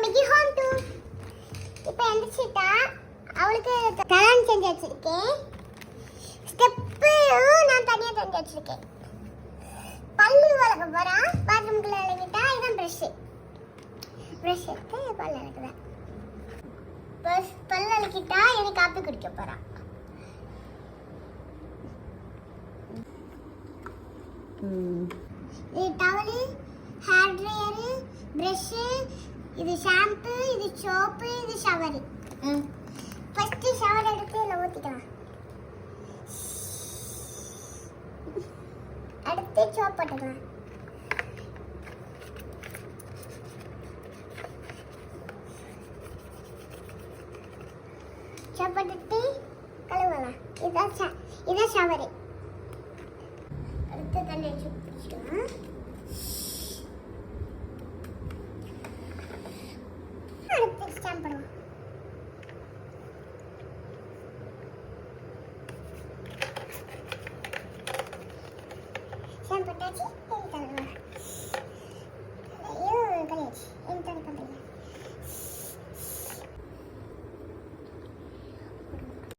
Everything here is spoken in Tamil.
மம்மிக்கு ஹோம் டூர். இப்போ எந்திரிச்சிட்டா அவளுக்கு தலான் செஞ்சு வச்சிருக்கேன். ஸ்டெப்பு நான் தனியாக செஞ்சு வச்சிருக்கேன். பல்லு வளர்க்க போறா. பாத்ரூம்குள்ள இறங்கிட்டா இதான் ப்ரஷ் எடுத்து பல்லு விளக்குவேன். பல்லு விளக்கிட்டா எனக்கு காப்பி குடிக்க போறா. இது டவலு, ஹேர் ட்ரையரு, ப்ரஷ், இது ஷாம்பு, இது சோப்பு, இது ஷவர். ஃபர்ஸ்ட் ஷவர் எடுத்து இதில் ஊற்றிக்கலாம். அடுத்து சோப் போட்டுக்கலாம். சோப் போட்டுட்டு கழுவலாம். இதான் ஷவரு. அடுத்து தண்ணி வச்சு பிடிச்சிக்கலாம். அடுத்து ஸ்டாம்ப் பண்ணுவோம். ஸ்டாம்ப் போட்டாச்சு.